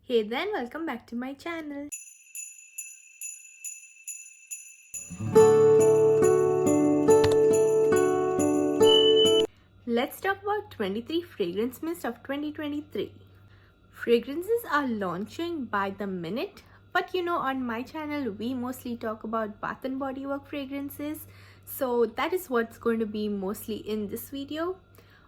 Hey then, welcome back to my channel. Let's talk about 23 fragrance mist of 2023. Fragrances are launching by the minute, but on my channel we mostly talk about Bath and Body Works fragrances, so that is what's going to be mostly in this video.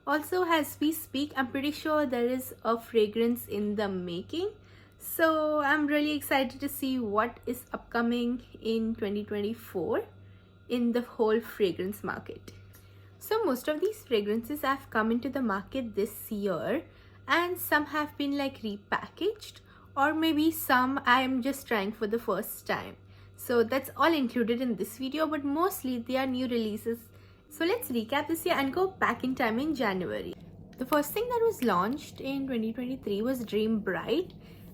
Also, as we speak, I'm pretty sure there is a fragrance in the making, so I'm really excited to see what is upcoming in 2024 in the whole fragrance market. So most of these fragrances have come into the market this year, and some have been like repackaged, or maybe some I am just trying for the first time. So that's all included in this video, but mostly they are new releases. So let's recap this year and go back in time in January. The first thing that was launched in 2023 was Dream Bright,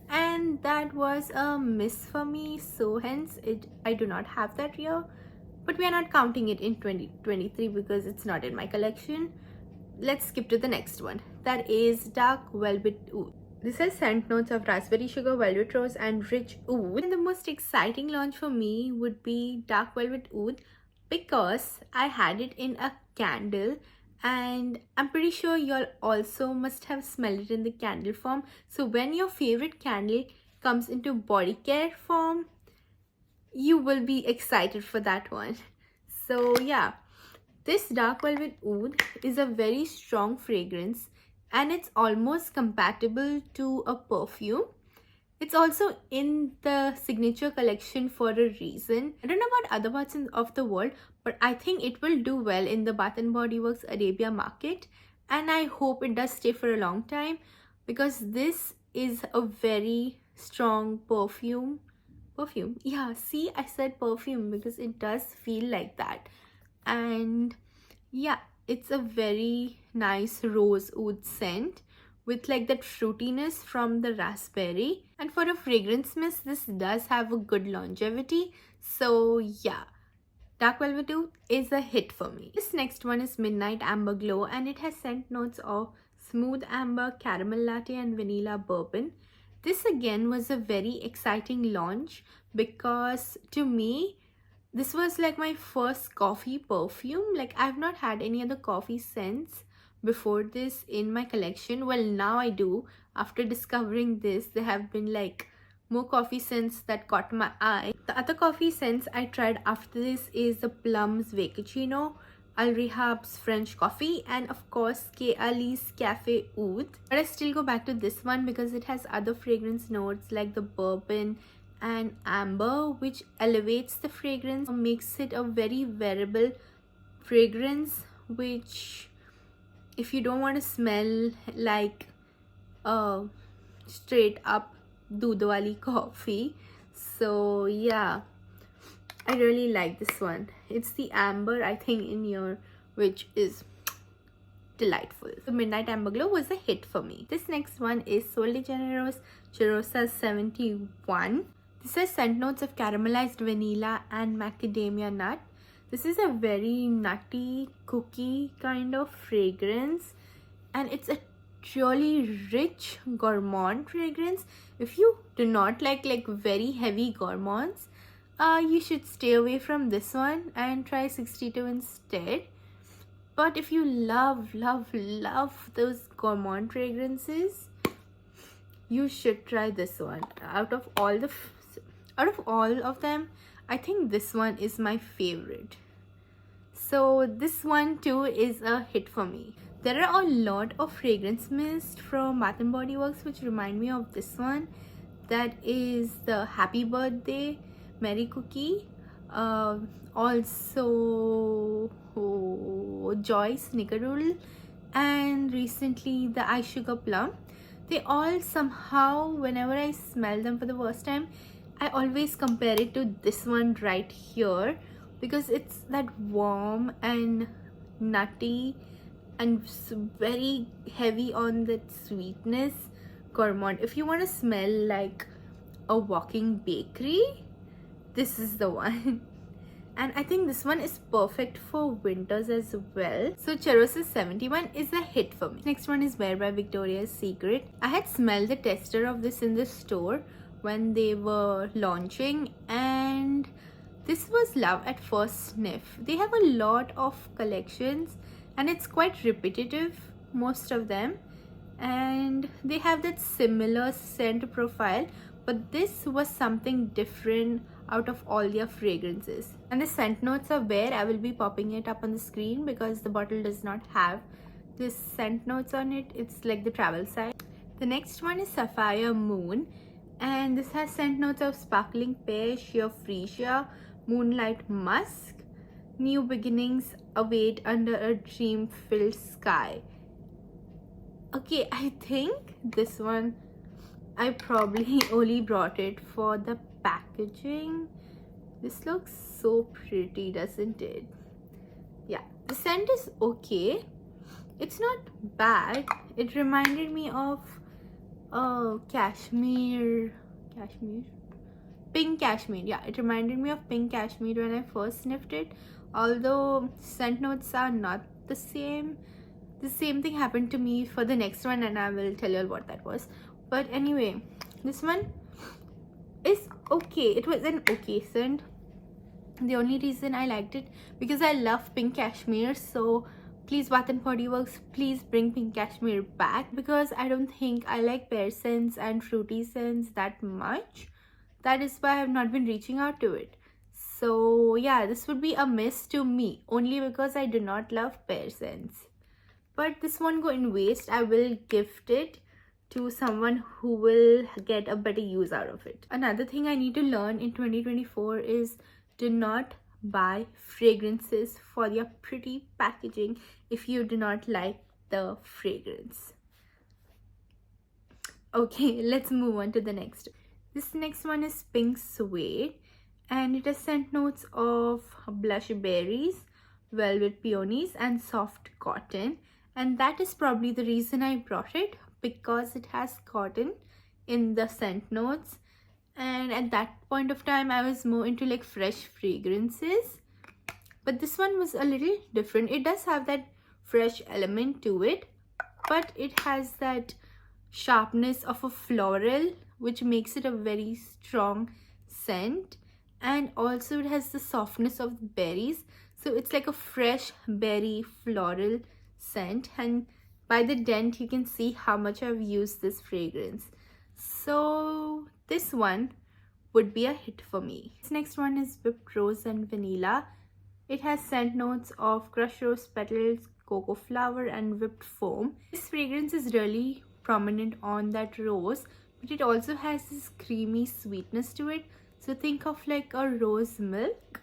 and that was a miss for me, so hence I do not have that here. But we are not counting it in 2023 because it's not in my collection. Let's skip to the next one. That is Dark Velvet Oud. This has scent notes of raspberry sugar, velvet rose, and rich oud. And the most exciting launch for me would be Dark Velvet Oud because I had it in a candle, and I'm pretty sure y'all also must have smelled it in the candle form. So when your favorite candle comes into body care form, you will be excited for that one. So yeah, this Dark Velvet Oud is a very strong fragrance, and it's almost compatible to a perfume. It's also in the signature collection for a reason. I don't know about other parts of the world, but I think it will do well in the Bath and Body Works Arabia market, and I hope it does stay for a long time because this is a very strong perfume. Yeah, see, I said perfume because it does feel like that. And yeah, it's a very nice rose oud scent with like that fruitiness from the raspberry, and for a fragrance mist this does have a good longevity. So yeah, Dark Velvet Oud is a hit for me. This next one is Midnight Amber Glow, and it has scent notes of smooth amber, caramel latte, and vanilla bourbon. This again was a very exciting launch because to me this was like my first coffee perfume. Like, I've not had any other coffee scents before this in my collection. Well, now I do. After discovering this, there have been like more coffee scents that caught my eye. The other coffee scents I tried after this is the Plum's Vacchino, Al Rehab's French Coffee, and of course K. Ali's Cafe Oud. But I still go back to this one because it has other fragrance notes like the bourbon and amber, which elevates the fragrance, makes it a very wearable fragrance, which if you don't want to smell like a straight up doodh wali coffee. So yeah, I really like this one. It's the amber, I think, in here, which is delightful. The Midnight Amber Glow was a hit for me. This next one is Sol de Janeiro's Cheirosa 71. This has scent notes of caramelized vanilla and macadamia nut. This is a very nutty cookie kind of fragrance, and it's a truly rich gourmand fragrance. If you do not like very heavy gourmands, you should stay away from this one and try 62 instead. But if you love those gourmand fragrances, you should try this one. Out of all of them, I think this one is my favorite. So this one too is a hit for me. There are a lot of fragrance mist from Bath and Body Works which remind me of this one. That is the Happy Birthday Merry Cookie. Also Joy Snickerdoodle, and recently the Eysuar Plum. They all somehow, whenever I smell them for the first time, I always compare it to this one right here because it's that warm and nutty and very heavy on that sweetness gourmand. If you want to smell like a walking bakery, this is the one. and I think this one is perfect for winters as well. So Cherosis 71 is a hit for me. Next one is Wear by Victoria's Secret. I had smelled the tester of this in the store when they were launching, and this was love at first sniff. They have a lot of collections and it's quite repetitive, most of them, and they have that similar scent profile, but this was something different out of all their fragrances. And the scent notes are where I will be popping it up on the screen because the bottle does not have this scent notes on it. It's like the travel size. The next one is Safa Moon, and this has scent notes of sparkling pear, sheer freesia, moonlight musk, new beginnings await under a dream-filled sky. Okay, I think this one I probably only brought it for the packaging. This looks so pretty, doesn't it? Yeah, the scent is okay. It's not bad. It reminded me of pink cashmere. Yeah, it reminded me of pink cashmere when I first sniffed it, although scent notes are not the same. The same thing happened to me for the next one, and I will tell you all what that was. But anyway, this one is okay. It was an okay scent. The only reason I liked it because I love pink cashmere, so please Bath and Body Works, please bring pink cashmere back, because I don't think I like pear scents and fruity scents that much. That is why I have not been reaching out to it. So yeah, this would be a miss to me only because I do not love pear scents. But this won't go in waste. I will gift it to someone who will get a better use out of it. Another thing I need to learn in 2024 is do not buy fragrances for their pretty packaging if you do not like the fragrance. Okay, let's move on to the next. This next one is Pink Suede, and it has scent notes of blush berries, velvet peonies, and soft cotton. And that is probably the reason I brought it, because it has cotton in the scent notes. And at that point of time I was more into like fresh fragrances, but this one was a little different. It does have that fresh element to it, but it has that sharpness of a floral, which makes it a very strong scent, and also it has the softness of the berries, so it's like a fresh berry floral scent. And by the dent you can see how much I've used this fragrance, so this one would be a hit for me. This next one is Whipped Rose and Vanilla. It has scent notes of crushed rose petals, cocoa flower, and whipped foam. This fragrance is really prominent on that rose, but it also has this creamy sweetness to it, so think of like a rose milk.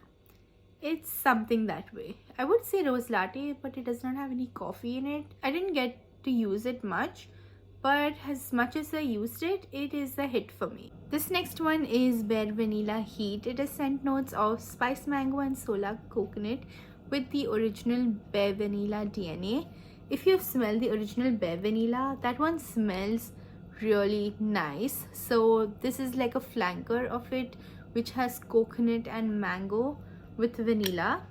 It's something that way. I would say rose latte, but it does not have any coffee in it. I didn't get to use it much, but as much as I used it, it is a hit for me. This next one is Bare Vanilla Heat. It has scent notes of spice mango and solar coconut with the original Bare Vanilla DNA. If you've smelled the original Bare Vanilla, that one smells really nice. So this is like a flanker of it, which has coconut and mango with vanilla.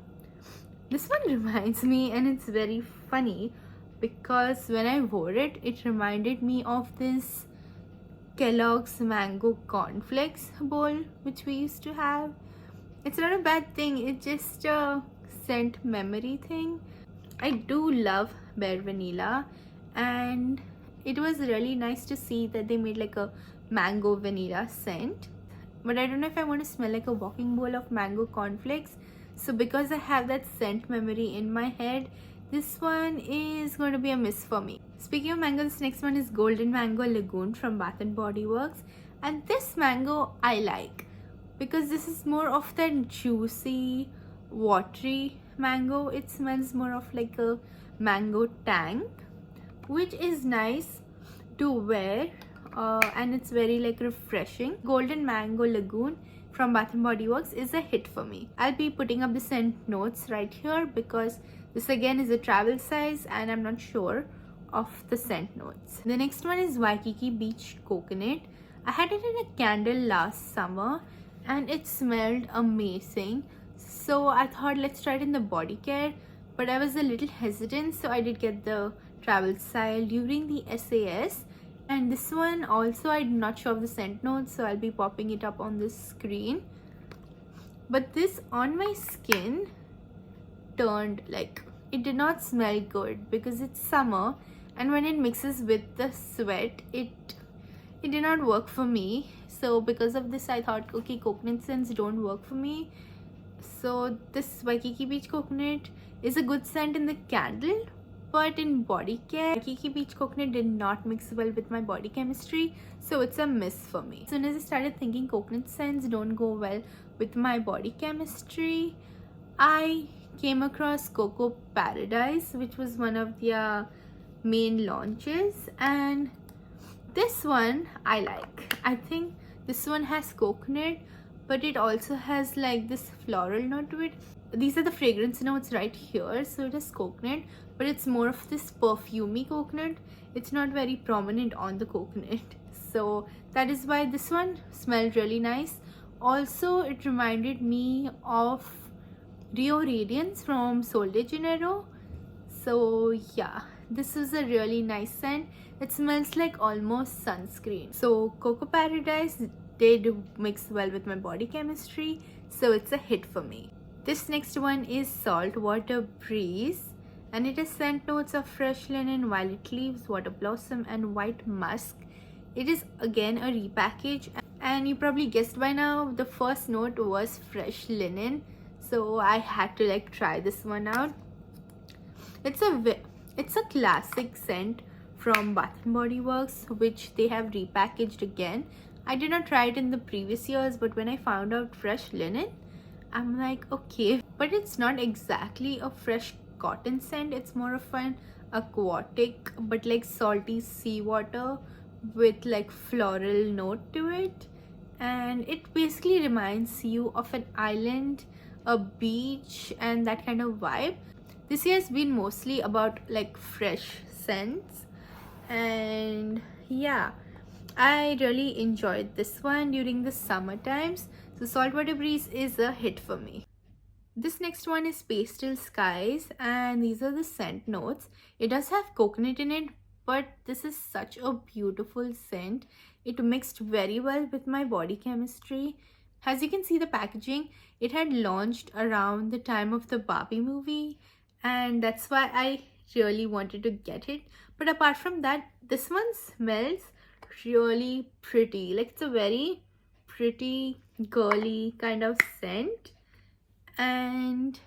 This one reminds me, and it's very funny, because when I wore it, it reminded me of this Kellogg's mango cornflakes bowl which we used to have. It's not a bad thing, it's just a scent memory thing. I do love Bare Vanilla, and it was really nice to see that they made like a mango vanilla scent, but I don't know if I want to smell like a walking bowl of mango cornflakes. So because I have that scent memory in my head, this one is going to be a miss for me. Speaking of mango, this next one is Golden Mango Lagoon from Bath and Body Works, and this mango I like because this is more of that juicy, watery mango. It smells more of like a mango tang, which is nice to wear, and it's very like refreshing. Golden Mango Lagoon from Bath and Body Works is a hit for me. I'll be putting up the scent notes right here because this again is a travel size and I'm not sure of the scent notes. The next one is Waikiki Beach Coconut. I had it in a candle last summer and it smelled amazing. So I thought let's try it in the body care, but I was a little hesitant, so I did get the travel style during the SAS. And this one also I did not show the scent notes, so I'll be popping it up on the screen. But this on my skin turned like, it did not smell good because it's summer, and when it mixes with the sweat, it did not work for me. So because of this I thought, okay, coconut scents don't work for me. So this Waikiki Beach Coconut is a good scent in the candle, but in body care, Waikiki Beach Coconut did not mix well with my body chemistry, so it's a miss for me. As soon as I started thinking coconut scents don't go well with my body chemistry, I came across Cocoa Paradise, which was one of their main launches, and this one I like. I think this one has coconut, but it also has like this floral note to it. These are the fragrance notes right here. So it is coconut, but it's more of this perfumey coconut. It's not very prominent on the coconut. So that is why this one smelled really nice. Also, it reminded me of Rio Radiance from Sol de Janeiro. So yeah, this is a really nice scent. It smells like almost sunscreen. So Cocoa Paradise did mix well with my body chemistry, so it's a hit for me. This next one is Saltwater Breeze, and it has scent notes of fresh linen, violet leaves, water blossom, and white musk. It is again a repackage, and you probably guessed by now the first note was fresh linen, so I had to like try this one out. It's a classic scent from Bath and Body Works, which they have repackaged again. I did not try it in the previous years, but when I found out fresh linen, I'm like, okay. But it's not exactly a fresh cotton scent. It's more of an aquatic, but like salty seawater with like floral note to it. And it basically reminds you of an island, a beach, and that kind of vibe. This year has been mostly about like fresh scents, and yeah, I really enjoyed this one during the summer times. So Saltwater Breeze is a hit for me. This next one is Pastel Skies, and these are the scent notes. It does have coconut in it, but this is such a beautiful scent. It mixed very well with my body chemistry. As you can see the packaging, it had launched around the time of the Barbie movie, and that's why I really wanted to get it. But apart from that, this one smells really pretty. Like, it's a very pretty girly kind of scent. And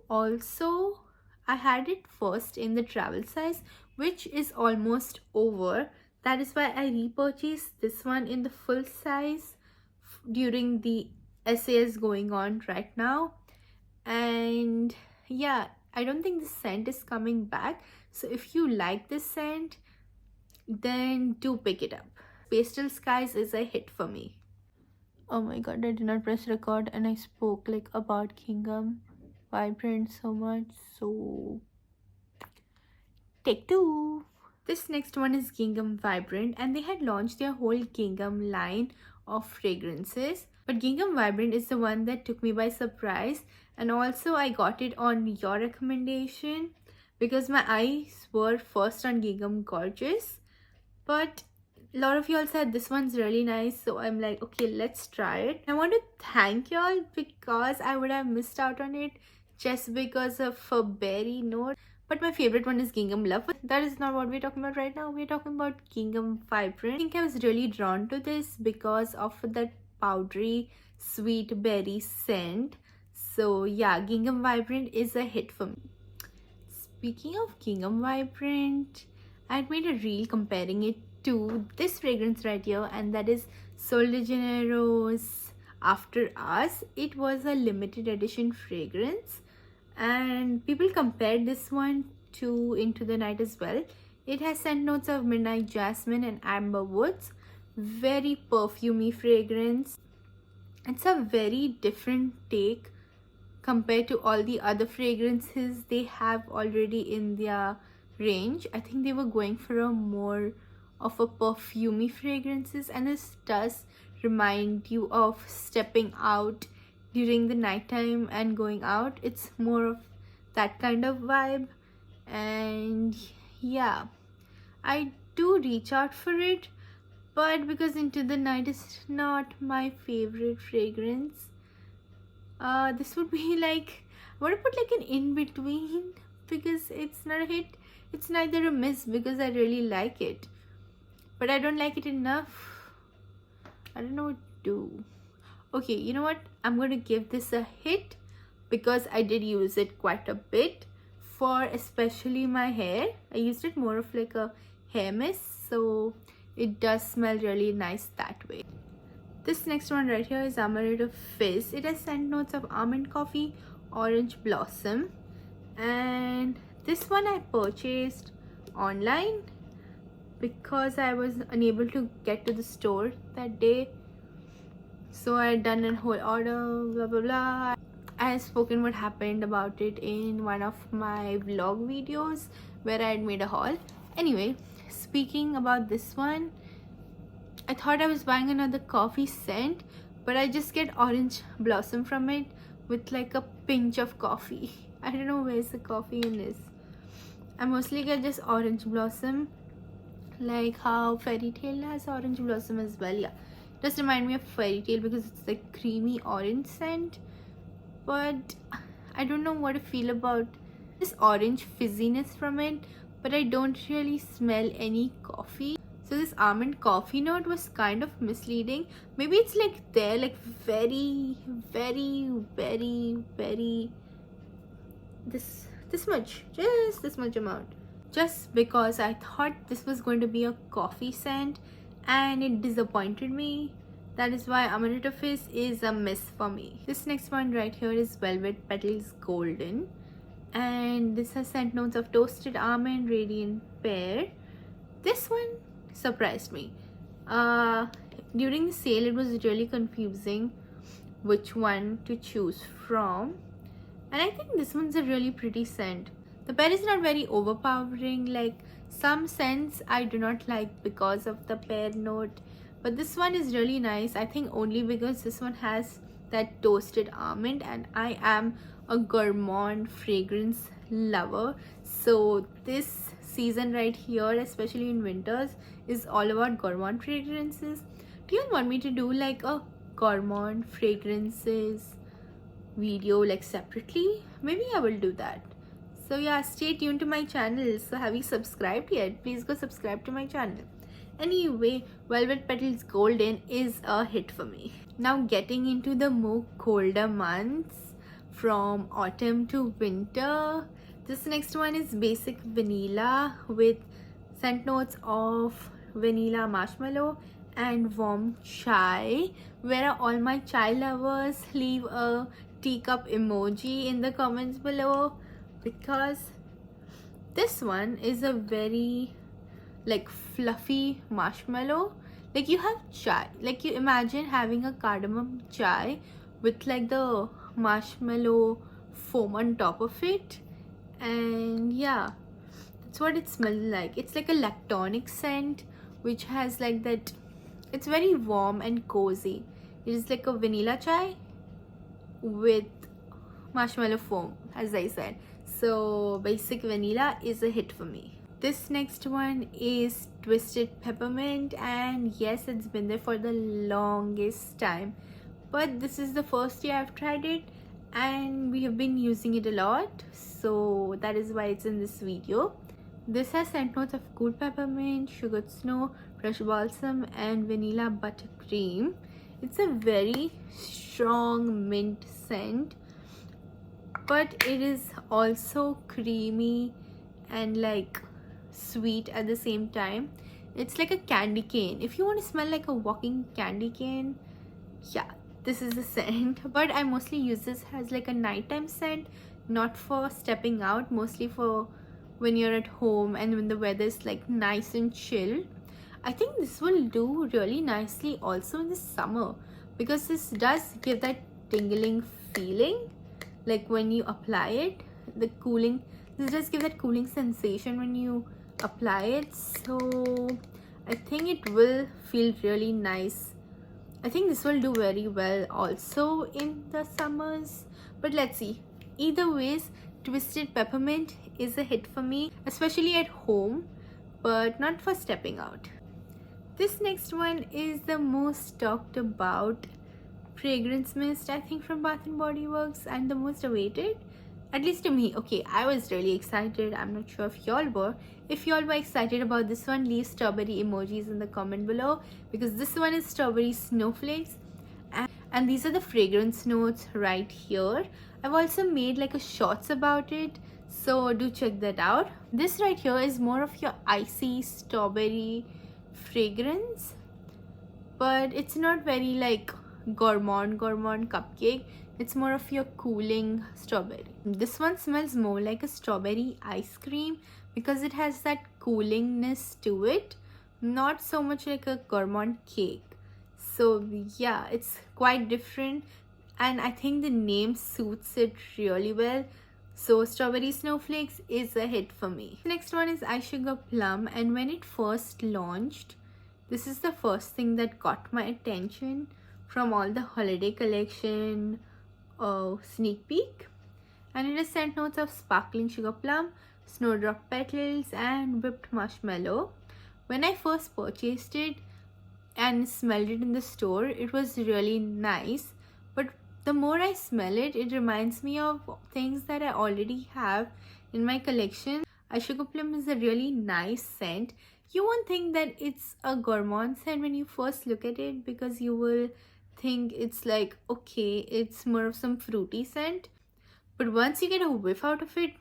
also I had it first in the travel size, which is almost over. That is why I repurchased this one in the full size during the SAS going on right now. And yeah, I don't think the scent is coming back, so if you like this scent, then do pick it up. Pastel Skies is a hit for me. Oh my god, I did not press record and I spoke like about Gingham Vibrant so much, so take two. This next one is Gingham Vibrant, and they had launched their whole Gingham line of fragrances, but Gingham Vibrant is the one that took me by surprise. And also I got it on your recommendation because my eyes were first on Gingham Gorgeous, but a lot of y'all said this one's really nice, so I'm like, okay, let's try it. I want to thank y'all because I would have missed out on it just because of a berry note. But my favorite one is Gingham Love. But that is not what we're talking about right now. We're talking about Gingham Vibrant. I think I was really drawn to this because of that powdery sweet berry scent. So yeah, Gingham Vibrant is a hit for me. Speaking of Gingham Vibrant, I had made a reel comparing it to this fragrance right here, and that is Sol de Janeiro's After Us. It was a limited edition fragrance, and people compared this one to Into the Night as well. It has scent notes of midnight jasmine and amber woods. Very perfumey fragrance. It's a very different take compared to all the other fragrances they have already in their range. I think they were going for a more of a perfumey fragrances, and this does remind you of stepping out during the nighttime and going out. It's more of that kind of vibe. And yeah, I do reach out for it, but because Into the Night is not my favorite fragrance, this would be like, I want to put like an in between, because it's not a hit, it's neither a miss, because I really like it, but I don't like it enough. I don't know what to do. Okay, you know what, I'm going to give this a hit because I did use it quite a bit for especially my hair. I used it more of like a hair mist, so it does smell really nice that way. This next one right here is Amar of F. It has scent notes of almond coffee, orange blossom, and this one I purchased online because I was unable to get to the store that day. So I had done a whole order, blah blah blah. I have spoken what happened about it in one of my vlog videos where I had made a haul. Anyway, speaking about this one, I thought I was buying another coffee scent, but I just get orange blossom from it with like a pinch of coffee. I don't know where's the coffee in this. I mostly get just orange blossom, like how Fairy Tale has orange blossom as well. Yeah, just remind me of Fairy Tale because it's like creamy orange scent, but I don't know what to feel about this orange fizziness from it, but I don't really smell any coffee. So this almond coffee note was kind of misleading. Maybe it's like there, like very this much, just this much amount, just because I thought this was going to be a coffee scent and it disappointed me. That is why Amar of F is a miss for me. This next one right here is Velvet Petals Golden, and this has scent notes of toasted almond, radiant pear. This one surprised me. During the sale it was really confusing which one to choose from, and I think this one's a really pretty scent. The pear is not very overpowering, like some scents I do not like because of the pear note, but this one is really nice. I think only because this one has that toasted almond, and I am a gourmand fragrance lover, so this season right here, especially in winters, is all about gourmand fragrances. Do you want me to do like a gourmand fragrances video like separately? Maybe I will do that. So yeah, stay tuned to my channel. So have you subscribed yet? Please go subscribe to my channel. Anyway, Velvet Petals Golden is a hit for me. Now getting into the more colder months, from autumn to winter, this next one is Basic Vanilla with scent notes of vanilla marshmallow and warm chai. Where are all my chai lovers? Leave a teacup emoji in the comments below, because this one is a very like fluffy marshmallow. Like you have chai, like you imagine having a cardamom chai with like the marshmallow foam on top of it, and yeah, that's what it smells like. It's like a lactonic scent which has like that, it's very warm and cozy. It is like a vanilla chai with marshmallow foam, as I said. So Basic Vanilla is a hit for me. This next one is Twisted Peppermint, and yes, it's been there for the longest time, but this is the first year I've tried it and we have been using it a lot, so that is why it's in this video. This has scent notes of cool peppermint, sugared snow, fresh balsam, and vanilla buttercream. It's a very strong mint scent, but it is also creamy and like sweet at the same time. It's like a candy cane. If you want to smell like a walking candy cane, yeah, this is the scent. But I mostly use this as like a nighttime scent, not for stepping out, mostly for when you're at home and when the weather is like nice and chill. I think this will do really nicely also in the summer, because this does give that tingling feeling, like when you apply it, the cooling, this does give that cooling sensation when you apply it. So I think it will feel really nice I think this will do very well also in the summers, but let's see. Either ways, Twisted Peppermint is a hit for me, especially at home, but not for stepping out. This next one is the most talked about fragrance mist, I think, from Bath and Body Works, and the most awaited, at least to me. Okay, I was really excited. I'm not sure if y'all were. If y'all were excited about this one, leave strawberry emojis in the comment below, because this one is strawberry snowflakes, and these are the fragrance notes right here. I've also made like a shorts about it, so do check that out. This right here is more of your icy strawberry fragrance, but it's not very like gourmand cupcake. It's more of your cooling strawberry. This one smells more like a strawberry ice cream because it has that coolingness to it, not so much like a gourmand cake. So yeah, it's quite different, and I think the name suits it really well. So Strawberry Snowflakes is a hit for me. Next one is Eysuar Plum, and when it first launched, this is the first thing that caught my attention from all the holiday collection sneak peek. And it has scent notes of sparkling sugar plum, snowdrop petals, and whipped marshmallow. When I first purchased it and smelled it in the store, it was really nice, but the more I smell it, it reminds me of things that I already have in my collection. Eysuar Plum is a really nice scent. You won't think that it's a gourmand scent when you first look at it, because you will think it's like, okay, it's more of some fruity scent. But once you get a whiff out of it,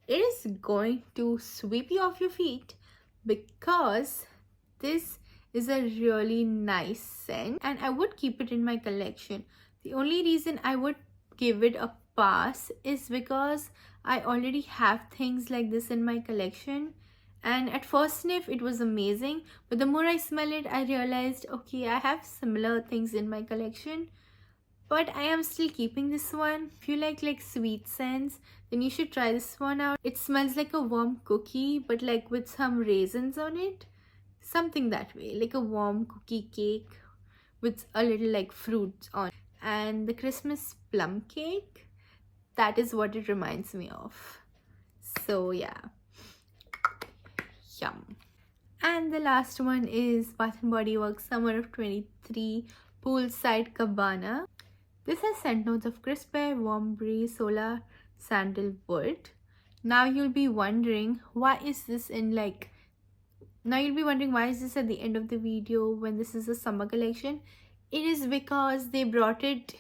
it is going to sweep you off your feet, because this is a really nice scent and I would keep it in my collection. The only reason I would give it a pass is because I already have things like this in my collection, and at first sniff it was amazing, but the more I smell it, I realized, okay, I have similar things in my collection, but I am still keeping this one. If you like sweet scents, then you should try this one out. It smells like a warm cookie, but like with some raisins on it, something that way, like a warm cookie cake with a little like fruits on it. And the Christmas plum cake, that is what it reminds me of. So yeah, yum. And the last one is Bath and Body Works Summer of 23 Poolside Cabana. This has scent notes of crisp air, warm breeze, solar, sandalwood. Now you'll be wondering, why is this at the end of the video when this is a summer collection? It is because they brought it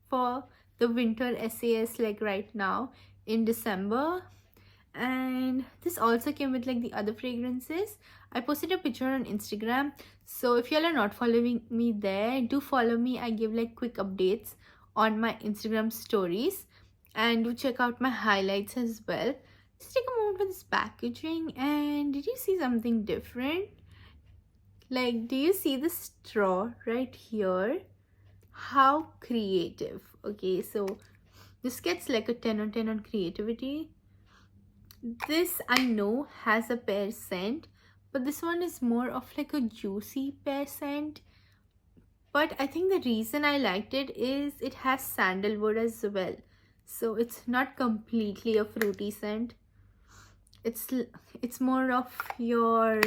for the winter SAS like right now in December. And this also came with like the other fragrances. I posted a picture on Instagram, so if y'all are not following me there, do follow me. I give like quick updates on my Instagram stories, and do check out my highlights as well. Just take a moment for this packaging, and did you see something different? Like, do you see the straw right here? How creative. Okay, so this gets like a 10 on 10 on creativity. This I know has a pear scent, but this one is more of like a juicy pear scent. But I think the reason I liked it is it has sandalwood as well, so it's not completely a fruity scent. It's more of your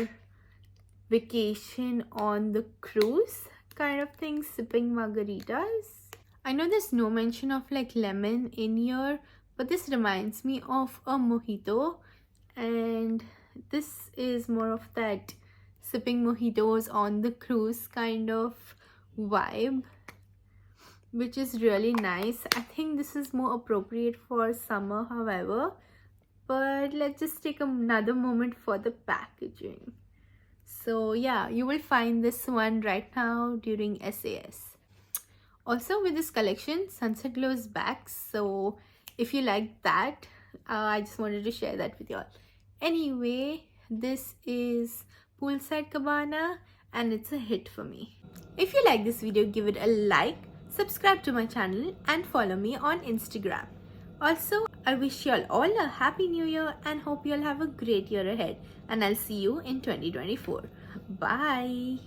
vacation on the cruise kind of thing, sipping margaritas. I know there's no mention of like lemon in here, but this reminds me of a mojito, and this is more of that sipping mojitos on the cruise kind of vibe, which is really nice. I think this is more appropriate for summer, however, but let's just take another moment for the packaging. So yeah, you will find this one right now during SAS. Also with this collection, Sunset Glow is back, so if you like that, I just wanted to share that with y'all. Anyway, this is Poolside Cabana and it's a hit for me. If you like this video, give it a like, subscribe to my channel and follow me on Instagram. Also, I wish y'all all a happy new year and hope y'all have a great year ahead, and I'll see you in 2024. Bye.